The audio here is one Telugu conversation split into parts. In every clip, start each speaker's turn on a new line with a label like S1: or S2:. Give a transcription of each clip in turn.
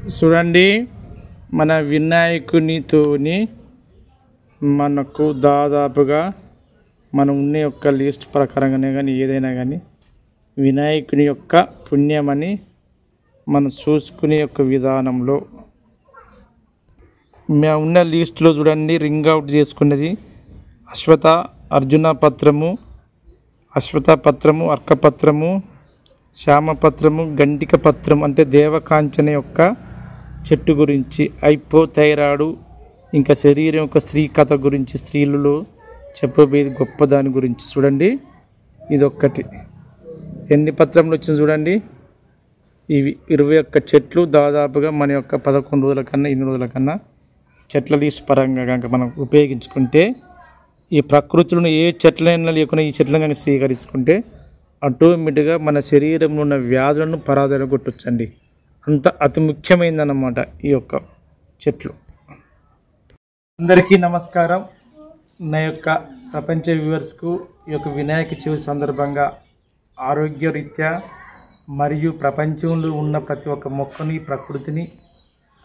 S1: చూడండి, మన వినాయకునితోని మనకు దాదాపుగా మనం ఉన్న యొక్క లిస్ట్ ప్రకారంగానే కానీ ఏదైనా కానీ వినాయకుని యొక్క పుణ్యమని మనం చూసుకునే యొక్క విధానంలో మేము ఉన్న లిస్టులో చూడండి, రింగ్ అవుట్ చేసుకున్నది అశ్వత అర్జున పత్రము, అశ్వత పత్రము, అర్కపత్రము, శ్యామపత్రము, గంటిక పత్రం అంటే దేవకాంచన యొక్క చెట్టు గురించి, థైరాయిడ్, ఇంకా శరీరం యొక్క స్త్రీ కథ గురించి, స్త్రీలలో చెప్పబోయేది గొప్ప దాని గురించి. చూడండి, ఇదొక్కటి ఎన్ని పత్రంలో వచ్చింది చూడండి. ఇవి 21 చెట్లు దాదాపుగా మన యొక్క 11 రోజుల కన్నా 8 రోజుల కన్నా చెట్ల లిస్ట్ పరంగా కనుక మనం ఉపయోగించుకుంటే, ఈ ప్రకృతిలో ఏ చెట్లైనా లేకుండా ఈ చెట్లను కనుక స్వీకరించుకుంటే ఆటోమేటిక్గా మన శరీరంలో ఉన్న వ్యాధులను పరాదన కొట్టొచ్చండి. అంత అతి ముఖ్యమైనదన్నమాట ఈ యొక్క చెట్లు. అందరికీ నమస్కారం. నా యొక్క ప్రపంచ వ్యూవర్స్కు ఈ యొక్క వినాయక చవితి సందర్భంగా ఆరోగ్యరీత్యా మరియు ప్రపంచంలో ఉన్న ప్రతి ఒక్క మొక్కని ప్రకృతిని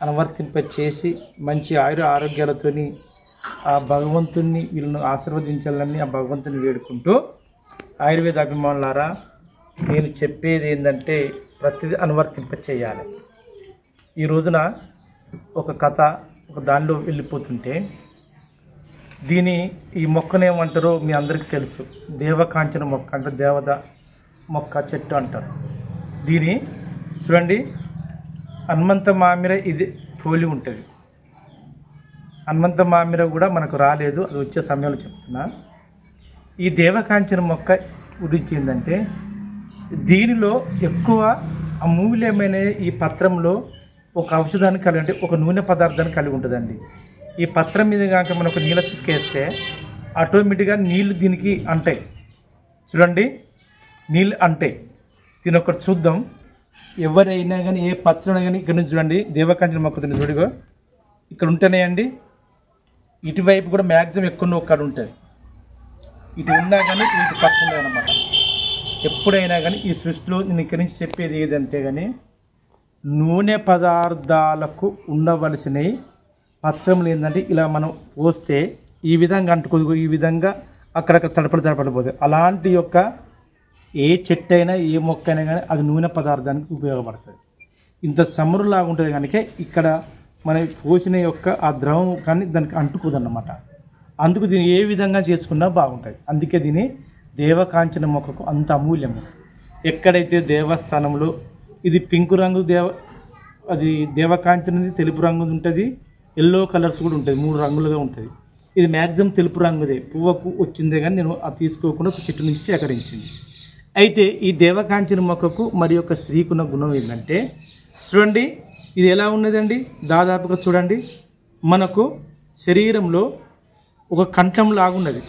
S1: అనువర్తింపచేసి మంచి ఆరోగ్యాలతోని ఆ భగవంతుని వీళ్ళను ఆశీర్వదించాలని ఆ భగవంతుని వేడుకుంటూ, ఆయుర్వేద అభిమానులారా, నేను చెప్పేది ఏంటంటే ప్రతిదీ అనువర్తింపచేయాలి. ఈ రోజున ఒక కథ ఒక దానిలో వెళ్ళిపోతుంటే, ఈ మొక్కనేమంటారో మీ అందరికీ తెలుసు. దేవకాంచన మొక్క అంటే దేవత మొక్క చెట్టు అంటారు. దీని చూడండి, హనుమంత మామిర ఇది పోలి ఉంటుంది. హనుమంత మామిర కూడా మనకు రాలేదు, అది వచ్చే సమయంలో చెప్తున్నా. ఈ దేవకాంచన మొక్క గురించి ఏంటంటే, దీనిలో ఎక్కువ అమూల్యమైన ఈ పత్రంలో ఒక ఔషధాన్ని కలిగి అంటే ఒక నూనె పదార్థాన్ని కలిగి ఉంటుందండి. ఈ పత్రం మీద కనుక మనం ఒక నీళ్ళ చుక్కేస్తే ఆటోమేటిక్గా నీళ్ళు దీనికి అంటాయి. చూడండి, నీళ్ళు అంటాయి. దీని ఒకటి చూద్దాం. ఎవరైనా కానీ ఏ పత్రం కానీ ఇక్కడ నుంచి చూడండి, దేవకాంచన మొక్క చూడిగో ఇక్కడ ఉంటేనేయండి. ఇటువైపు కూడా మ్యాక్సిమం ఎక్కువ ఒక్కడ ఉంటుంది. ఇటు ఉన్నా కానీ ఇటు పక్కన అనమాట. ఎప్పుడైనా కానీ ఈ సృష్టిలో నేను ఇక్కడి నుంచి చెప్పేది ఏదంటే కానీ, నూనె పదార్థాలకు ఉండవలసినవి పత్రములు ఏంటంటే ఇలా మనం పోస్తే ఈ విధంగా అంటుకోదు, ఈ విధంగా అక్కడక్కడ తడపడిపోతాయి. అలాంటి యొక్క ఏ చెట్టు అయినా ఏ మొక్క అయినా కానీ అది నూనె పదార్థానికి ఉపయోగపడుతుంది. ఇంత సమురులాగా ఉంటుంది కనుక ఇక్కడ మన పోసిన యొక్క ఆ ద్రవం కానీ దానికి అంటుకోదన్నమాట. అందుకు దీన్ని ఏ విధంగా చేసుకున్నా బాగుంటుంది. అందుకే దీని దేవకాంచన మొక్కకు అంత అమూల్యము. ఎక్కడైతే దేవస్థానంలో ఇది పింక్ రంగు అది దేవకాంచనది తెలుపు రంగు ఉంటుంది, ఎల్లో కలర్స్ కూడా ఉంటుంది, 3 రంగులుగా ఉంటుంది. ఇది మ్యాక్సిమం తెలుపు రంగుదే, పువ్వుకు వచ్చిందే కానీ నేను అది తీసుకోకుండా ఒక చెట్టు నుంచి సేకరించింది. అయితే ఈ దేవకాంచన మొక్కకు మరి యొక్క స్త్రీకున్న గుణం ఏంటంటే, చూడండి ఇది ఎలా ఉన్నదండి. దాదాపుగా చూడండి, మనకు శరీరంలో ఒక కంఠం లాగా ఉన్నది.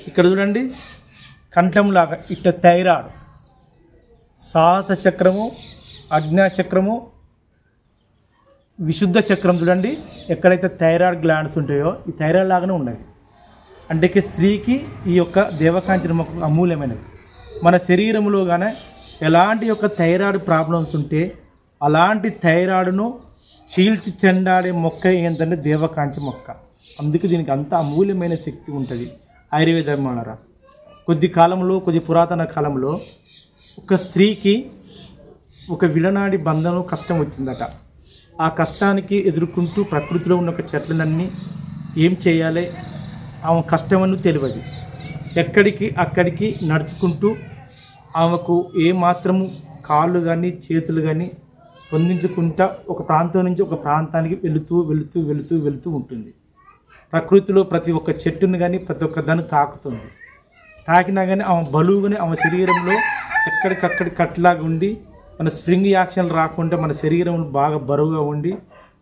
S1: ఇక్కడ చూడండి, కంఠం లాగా ఇట్ట థైరాయిడ్, సాహస చక్రము, అజ్ఞా చక్రము, విశుద్ధ చక్రం. చూడండి, ఎక్కడైతే థైరాయిడ్ గ్లాండ్స్ ఉంటాయో ఈ థైరాయిడ్ లాగానే ఉన్నది. అంటే స్త్రీకి ఈ యొక్క దేవకాంచన మొక్క అమూల్యమైనది. మన శరీరంలో కానీ ఎలాంటి యొక్క థైరాయిడ్ ప్రాబ్లమ్స్ ఉంటే అలాంటి థైరాయిడ్ను చీల్చి చెండాడే మొక్క ఏంటంటే దేవకాంచ మొక్క. అందుకే దీనికి అంత అమూల్యమైన శక్తి ఉంటుంది. ఆయుర్వేద అభిమానులారా, కొద్ది పురాతన కాలంలో ఒక స్త్రీకి ఒక విడనాడి బంధం కష్టం వచ్చిందట. ఆ కష్టానికి ఎదుర్కొంటూ ప్రకృతిలో ఉన్న ఒక చెట్లనన్నీ ఏం చేయాలి, ఆమె కష్టమని తెలియదు. అక్కడికి నడుచుకుంటూ ఆమెకు ఏమాత్రము కాళ్ళు కానీ చేతులు కానీ స్పందించుకుంటా ఒక ప్రాంతం నుంచి ఒక ప్రాంతానికి వెళుతూ ఉంటుంది. ప్రకృతిలో ప్రతి ఒక్క చెట్టును కానీ ప్రతి ఒక్క దాన్ని తాకుతుంది. తాకినా కానీ ఆమె బలువుగానే ఆమె శరీరంలో ఎక్కడికక్కడి కట్లాగా ఉండి, మన స్ప్రింగ్ యాక్షన్ రాకుండా మన శరీరం బాగా బరువుగా ఉండి,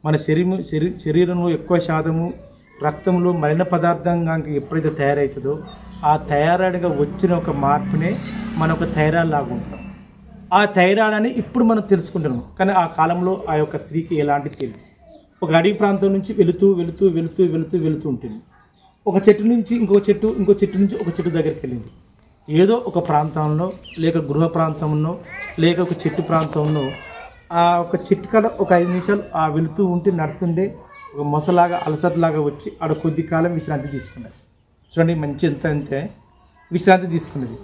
S1: మన శరీరంలో ఎక్కువ శాతము రక్తంలో మలిన పదార్థంగా ఎప్పుడైతే తయారవుతుందో ఆ థైరాయిడ్గా వచ్చిన ఒక మార్పునే మన ఒక థైరాయిడ్ లాగా ఉంటాం. ఆ థైరాయిడ్ అని ఇప్పుడు మనం తెలుసుకుంటున్నాం, కానీ ఆ కాలంలో ఆ యొక్క స్త్రీకి ఎలాంటి తెలియదు. ఒక అడవి ప్రాంతం నుంచి వెళుతూ ఉంటుంది. ఒక చెట్టు నుంచి ఇంకో చెట్టు నుంచి ఒక చెట్టు దగ్గరికి వెళ్ళింది. ఏదో ఒక ప్రాంతంలో లేక గృహ ప్రాంతంలో లేక ఒక చెట్టు ప్రాంతంలో ఆ ఒక చిట్కాలో ఒక 5 నిమిషాలు వెళుతూ ఉంటే నడుస్తుంటే ఒక మొసలాగా అలసటలాగా వచ్చి ఆడ కొద్ది కాలం విశ్రాంతి తీసుకున్నది. చూడండి మంచి ఎంత అంటే విశ్రాంతి తీసుకున్నది.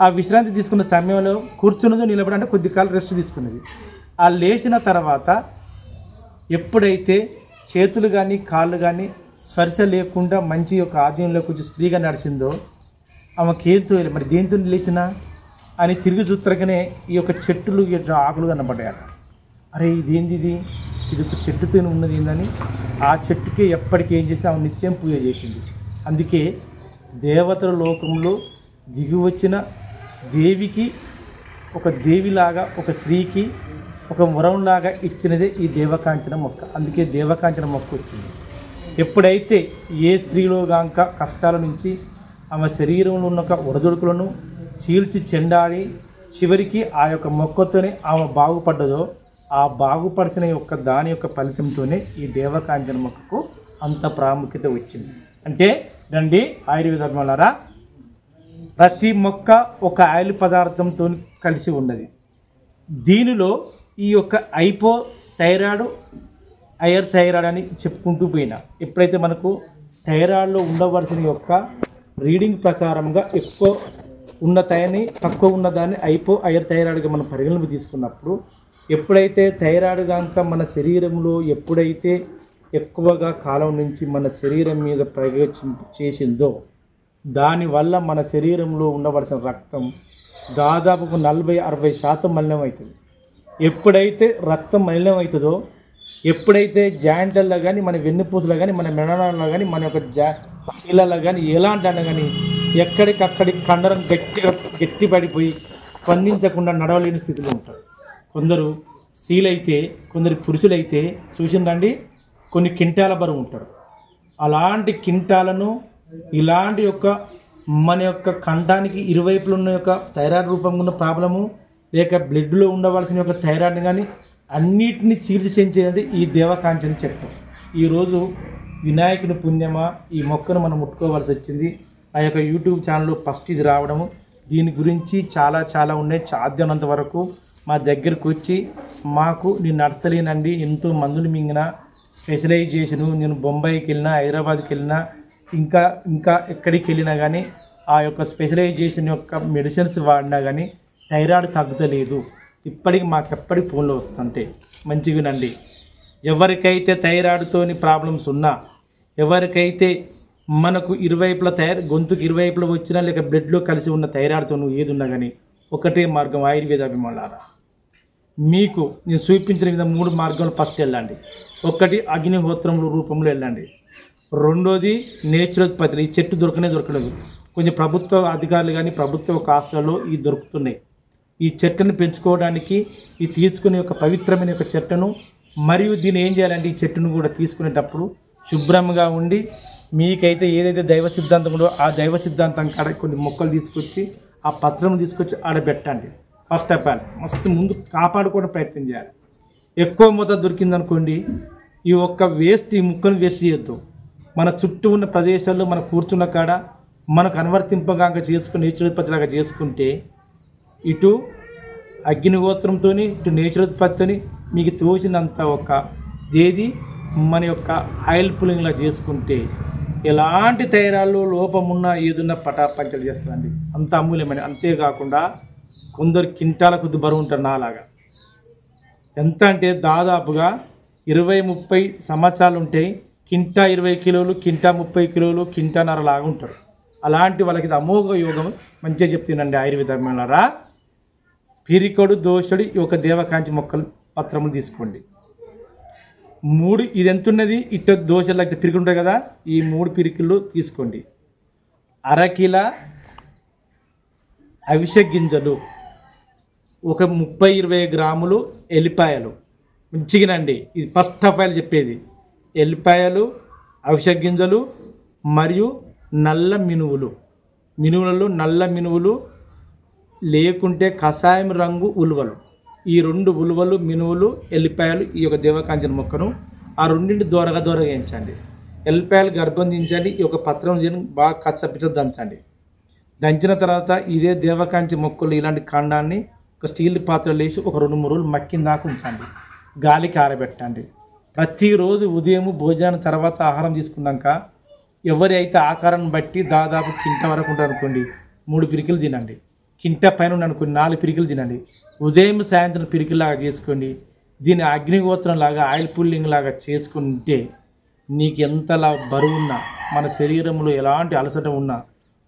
S1: ఆ విశ్రాంతి తీసుకున్న సమయంలో కూర్చున్నదో నిలబడి అంటే కొద్ది కాలం రెస్ట్ తీసుకున్నది. ఆ లేచిన తర్వాత ఎప్పుడైతే చేతులు కానీ కాళ్ళు కానీ స్పర్శ లేకుండా మంచి యొక్క ఆధీనంలోకి వచ్చి స్త్రీగా నడిచిందో ఆమెకి ఏదో మరి దేంతో లేచినా అని తిరిగి చూత్తరగానే ఈ యొక్క చెట్టులు ఆకులు కనబడ్డాయట. అరే ఇదేంది ఇది ఒక చెట్టుతో ఉన్నది ఏందని ఆ చెట్టుకే ఎప్పటికీ ఏం చేసి ఆమె నిత్యం పూజ చేసింది. అందుకే దేవతల లోకంలో దిగి వచ్చిన దేవికి ఒక దేవిలాగా ఒక స్త్రీకి ఒక వరంలాగా ఇచ్చినదే ఈ దేవకాంచన మొక్క. అందుకే దేవకాంచన మొక్క వచ్చింది. ఎప్పుడైతే ఏ స్త్రీలో గాంక కష్టాల నుంచి ఆమె శరీరంలో ఉన్న ఒడదొడుకులను చీల్చి చెండాడి చివరికి ఆ యొక్క మొక్కతోనే ఆమె బాగుపడ్డదో ఆ బాగుపరిచిన యొక్క దాని యొక్క ఫలితంతోనే ఈ దేవకాంచన మొక్కకు అంత ప్రాముఖ్యత వచ్చింది. అంటే రండి ఆయుర్వేద ధర్మాలారా, ప్రతి మొక్క ఒక ఆయిల్ పదార్థంతో కలిసి ఉన్నది. దీనిలో ఈ యొక్క థైరాయిడ్ హైయర్ థైరాయిడ్ అని చెప్పుకుంటూ పోయినా ఎప్పుడైతే మనకు థైరాయిడ్లో ఉండవలసిన యొక్క రీడింగ్ ప్రకారంగా ఎక్కువ ఉన్న థైరాయిడ్ని తక్కువ ఉన్నదాన్ని హైయర్ థైరాయిడ్గా మనం పరిగణలోకి తీసుకున్నప్పుడు ఎప్పుడైతే థైరాయిడ్ కనుక మన శరీరంలో ఎప్పుడైతే ఎక్కువగా కాలం నుంచి మన శరీరం మీద చేసిందో దానివల్ల మన శరీరంలో ఉండవలసిన రక్తం దాదాపు 40-60% మలినం అవుతుంది. ఎప్పుడైతే రక్తం మలినం అవుతుందో ఎప్పుడైతే జాయింట్లలో కానీ మన వెన్నుపూసలో కానీ మన మెడలో కానీ మన యొక్క కీళ్ళలో కానీ ఎలాంటి అన్న కానీ ఎక్కడికక్కడి కండరం గట్టి పడిపోయి స్పందించకుండా నడవలేని స్థితిలో ఉంటారు. కొందరు స్త్రీలైతే కొందరు పురుషులైతే చూసిందండి కొన్ని కింటాల బరువు ఉంటారు. అలాంటి కింటాలను ఇలాంటి యొక్క మన యొక్క కంఠానికి ఇరువైపులు ఉన్న యొక్క థైరాయిడ్ రూపంగా ఉన్న ప్రాబ్లము లేక బ్లడ్లో ఉండవలసిన యొక్క థైరాయిడ్ కానీ అన్నిటినీ చీల్చేది ఈ దేవకాంచన చెట్టు. ఈరోజు వినాయకుని పుణ్యమా ఈ మొక్కను మనం ముట్టుకోవాల్సి వచ్చింది. ఆ యొక్క యూట్యూబ్ ఛానల్లో ఫస్ట్ ఇది రావడము. దీని గురించి చాలా ఉన్నాయి. సాధ్యమైనంత వరకు మా దగ్గరకు వచ్చి మాకు నేను నడతలేనండి ఎంతో మందులు మింగిన స్పెషలైజేషను నేను బొంబాయికి వెళ్ళినా హైదరాబాద్కి వెళ్ళినా ఇంకా ఎక్కడికి వెళ్ళినా కానీ ఆ యొక్క స్పెషలైజేషన్ యొక్క మెడిసిన్స్ వాడినా కానీ థైరాయిడ్ తగ్గుతలేదు. ఇప్పటికి మాకెప్పటికి ఫోన్లో వస్తుంటే మంచిగా వినండి. ఎవరికైతే థైరాయిడ్తోని ప్రాబ్లమ్స్ ఉన్నా ఎవరికైతే మనకు ఇరువైపుల గొంతుకు ఇరువైపులో వచ్చినా లేక బ్లడ్లో కలిసి ఉన్న థైరాయిడ్తో ఏది ఉన్నా కానీ ఒకటే మార్గం ఆయుర్వేద అభిమానులారా. మీకు నేను చూపించిన విధంగా 3 మార్గాలు ఫస్ట్ వెళ్ళండి. ఒకటి అగ్నిహోత్రం రూపంలో వెళ్ళండి. రెండోది నేచురోపతి. ఈ చెట్టు దొరకలేదు. కొంచెం ప్రభుత్వ అధికారులు కానీ ప్రభుత్వ హాస్టల్లో ఇవి దొరుకుతున్నాయి. ఈ చెట్టును పెంచుకోవడానికి ఈ తీసుకునే యొక్క పవిత్రమైన యొక్క చెట్టును మరియు దీన్ని ఏం చేయాలంటే ఈ చెట్టును కూడా తీసుకునేటప్పుడు శుభ్రంగా ఉండి మీకైతే ఏదైతే దైవ సిద్ధాంతం ఉందో ఆ దైవ సిద్ధాంతం కాడ కొన్ని మొక్కలు తీసుకొచ్చి ఆ పత్రం తీసుకొచ్చి ఆడబెట్టండి. ఫస్ట్ ఆఫ్ ఆల్ మస్తు ముందు కాపాడుకోవడం ప్రయత్నం చేయాలి. ఎక్కువ మోతాదు దొరికిందనుకోండి ఈ ఒక్క ఈ ముక్కను వేస్ట్ చేయొద్దు. మన చుట్టూ ఉన్న ప్రదేశాల్లో మనం కూర్చున్న కాడ మనకు అనువర్తింపగా చేసుకుని నేచురోపతిలాగా చేసుకుంటే ఇటు అగ్నిహోత్రంతో ఇటు నేచురోపతితో మీకు తోచినంత ఒక ఏది మన యొక్క ఆయిల్ పులింగ్లా చేసుకుంటే ఎలాంటి థైరాయిడ్లో లోపమున్న ఏదున్నా పటాపంచలు చేస్తుందండి. అంత అమూల్యమైన. అంతేకాకుండా కొందరు కింటాల కొద్ది బరువు ఉంటారు నాలాగా. ఎంత అంటే దాదాపుగా 20-30 సంవత్సరాలు ఉంటాయి. కింటా 20 కిలోలు, కింటా 30 కిలోలు, కింటాన్నర లాగా ఉంటారు. అలాంటి వాళ్ళకి ఇది అమోఘ యోగం. మంచిగా చెప్తున్నాండి ఆయుర్వేద ధర్మంలారా. పిరికొడు దోషుడు ఈ ఒక దేవకాంచి మొక్కలు పత్రములు తీసుకోండి. 3 ఇది ఎంత ఉన్నది ఇటు దోశలు అయితే పిరికి ఉంటాయి కదా ఈ 3 పిరికిళ్ళు తీసుకోండి. అరకిల అవిసె గింజలు, ఒక 30-20 గ్రాములు ఎల్లిపాయలు. మంచిగానండి ఇది ఫస్ట్ ఆఫ్ ఆల్ చెప్పేది. ఎల్లిపాయలు, అవిసె గింజలు మరియు నల్ల మినువులు. మినువులలో నల్ల మినువులు లేకుంటే కషాయం రంగు ఉలువలు. ఈ 2 ఉలువలు, మినువులు, ఎల్లిపాయలు ఈ యొక్క దేవకాంచన మొక్కను ఆ రెండింటి దూరగా వేయించండి. ఎల్లిపాయలు గర్భం దించండి. ఈ యొక్క పత్రం బాగా కచ్చపిచ్చ దంచండి. దంచిన తర్వాత ఇదే దేవకాంచి మొక్కలు ఇలాంటి కాండాన్ని ఒక స్టీల్ పాత్రలో వేసి ఒక 2-3 రోజులు మక్కిన దాకా ఉంచండి, గాలికి ఆరబెట్టండి. ప్రతిరోజు ఉదయం భోజనం తర్వాత ఆహారం తీసుకున్నాక ఎవరి అయితే ఆకారాన్ని బట్టి దాదాపు కింట వరకు ఉంటుంది అనుకోండి, 3 పిరికిలు తినండి. కింట పైన అనుకోండి 4 పిరికిలు తినండి. ఉదయం సాయంత్రం పిరికిలాగా చేసుకోండి. దీన్ని అగ్నిగోత్రం లాగా ఆయిల్ పుల్లింగ్ లాగా చేసుకుంటే నీకు ఎంతలా బరువు ఉన్నా, మన శరీరంలో ఎలాంటి అలసట ఉన్నా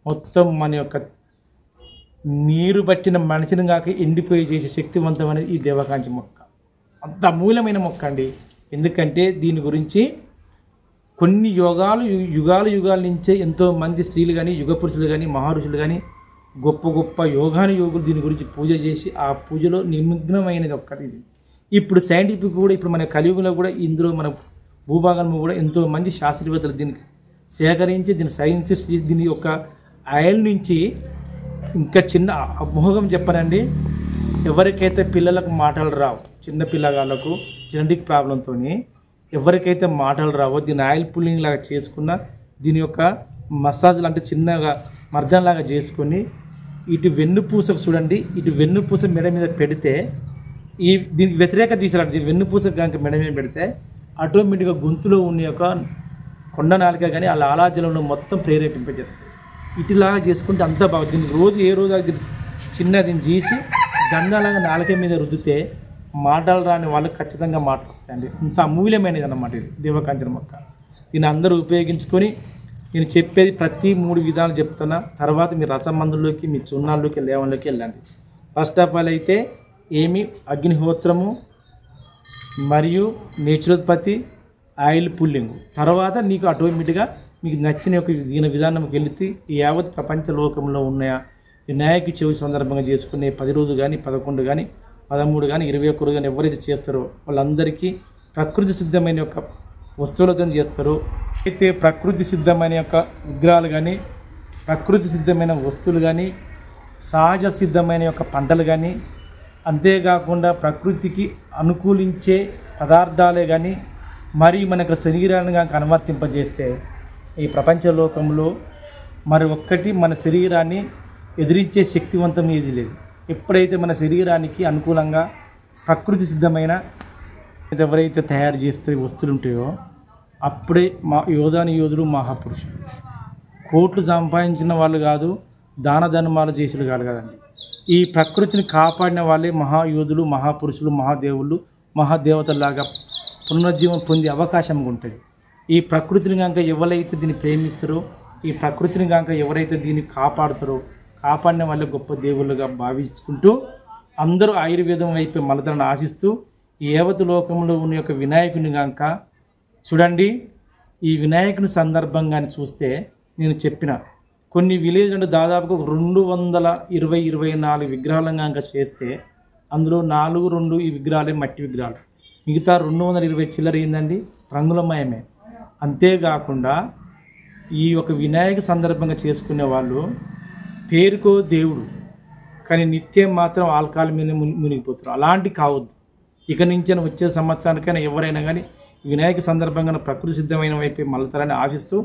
S1: మొత్తం మన యొక్క నీరు పట్టిన మనిషిని కాక ఎండిపోయి చేసే శక్తివంతమైనది ఈ దేవకాంచి మొక్క. అంత అమూల్యమైన మొక్క అండి. ఎందుకంటే దీని గురించి కొన్ని యుగాల నుంచే ఎంతోమంది స్త్రీలు కానీ యుగ పురుషులు కానీ మహర్షులు కానీ గొప్ప గొప్ప యోగులు దీని గురించి పూజ చేసి ఆ పూజలో నిమగ్నమైనది ఒక్కటి ఇది. ఇప్పుడు సైంటిఫిక్ కూడా ఇప్పుడు మన కలియుగంలో కూడా ఇందులో మన భూభాగంలో కూడా ఎంతోమంది శాస్త్రవేత్తలు దీనికి సేకరించి దీని సైంటిస్ట్ దీని యొక్క ఆయిల్ నుంచి ఇంకా చిన్న అమోఘం చెప్పనండి, ఎవరికైతే పిల్లలకు మాటలు రావు, చిన్న పిల్లగాళ్ళకు జెనెటిక్ ప్రాబ్లంతో ఎవరికైతే మాటలు రావో దీని ఆయిల్ పుల్లింగ్ లాగా చేసుకున్న దీని యొక్క మసాజ్లు అంటే చిన్నగా మర్దనలాగా చేసుకొని ఇటు వెన్నుపూసకు చూడండి, ఇటు వెన్నుపూస మెడ మీద పెడితే దీనికి వ్యతిరేక తీసారు. దీని వెన్నుపూస కనుక మెడ మీద పెడితే ఆటోమేటిక్గా గొంతులో ఉన్న యొక్క కొండ నాలిక కానీ ఆ లాలాజలంలో మొత్తం ప్రేరేపింపజేస్తుంది. ఇటులాగా చేసుకుంటే అంతా బాగా దీనికి రోజు ఏ రోజు చిన్న దీన్ని చేసి గంధాలాగా నాలుక మీద రుద్దితే మాటలు రాని వాళ్ళకి ఖచ్చితంగా మాటలు వస్తాయండి. అంత అమూల్యమైనది అన్నమాట ఇది దేవకాంచన మొక్క. దీన్ని అందరూ ఉపయోగించుకొని నేను చెప్పేది ప్రతి 3 విధాలు చెప్తున్నా. తర్వాత మీ రసమందుల్లోకి మీ చున్నాల్లోకి లేవన్లోకి వెళ్ళండి. ఫస్ట్ ఆఫ్ ఆల్ అయితే అగ్నిహోత్రము మరియు నేచురోత్పత్తి ఆయిల్ పుల్లింగ్, తర్వాత నీకు ఆటోమేటిక్గా మీకు నచ్చిన యొక్క దీని విధానంకి వెళితే ఈ యావత్ ప్రపంచ లోకంలో ఉన్న వినాయక చవితి సందర్భంగా చేసుకునే 10 రోజులు కానీ 11 కానీ 13 కానీ 21 రోజు కానీ ఎవరైతే చేస్తారో వాళ్ళందరికీ ప్రకృతి సిద్ధమైన యొక్క వస్తువులతో చేస్తారో, అయితే ప్రకృతి సిద్ధమైన యొక్క విగ్రహాలు కానీ ప్రకృతి సిద్ధమైన వస్తువులు కానీ సహజ సిద్ధమైన యొక్క పంటలు కానీ అంతేకాకుండా ప్రకృతికి అనుకూలించే పదార్థాలే కానీ మరి మనకు శరీరాన్ని కనుక అనువర్తింపజేస్తే ఈ ప్రపంచ లోకంలో మరి ఒక్కటి మన శరీరాన్ని ఎదిరించే శక్తివంతం ఏది లేదు. ఎప్పుడైతే మన శరీరానికి అనుకూలంగా ప్రకృతి సిద్ధమైన ఎవరైతే తయారు చేస్తే వస్తువులు ఉంటాయో అప్పుడే యోధుడు మహాపురుషుడు. కోట్లు సంపాదించిన వాళ్ళు కాదు, దాన ధర్మాలు చేసేది కాదు కదండి. ఈ ప్రకృతిని కాపాడిన వాళ్ళే మహాయోధులు, మహాపురుషులు, మహాదేవుళ్ళు, మహాదేవతలాగా పునరుజ్జీవం పొందే అవకాశం ఉంటుంది. ఈ ప్రకృతిని కనుక ఎవరైతే దీన్ని ప్రేమిస్తారో, ఈ ప్రకృతిని కనుక ఎవరైతే దీన్ని కాపాడుతారో కాపాడిన వాళ్ళే గొప్ప దేవుళ్ళుగా భావించుకుంటూ అందరూ ఆయుర్వేదం వైపు మలతలను ఆశిస్తూ ఈ యావత్ లోకంలో ఉన్న యొక్క వినాయకుని కనుక చూడండి. ఈ వినాయకుని సందర్భంగాని చూస్తే నేను చెప్పిన కొన్ని విలేజ్ అంటే దాదాపుగా 224 విగ్రహాలను కనుక చేస్తే అందులో 4 ఈ విగ్రహాలే మట్టి విగ్రహాలు, మిగతా 220 చిల్లర ఏందండి రంగులమయమే. అంతేకాకుండా ఈ యొక్క వినాయక సందర్భంగా చేసుకునే వాళ్ళు పేరుకో దేవుడు కానీ నిత్యం మాత్రం ఆల్కహాల్ మీద మునిగిపోతారు. అలాంటి కావద్దు. ఇక నుంచి వచ్చే సంవత్సరానికైనా ఎవరైనా కానీ వినాయక సందర్భంగా ప్రకృతి సిద్ధమైన వైపు మళ్ళతారని ఆశిస్తూ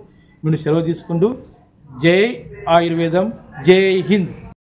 S1: నేను సెలవు తీసుకుంటూ జై ఆయుర్వేదం, జై హింద్.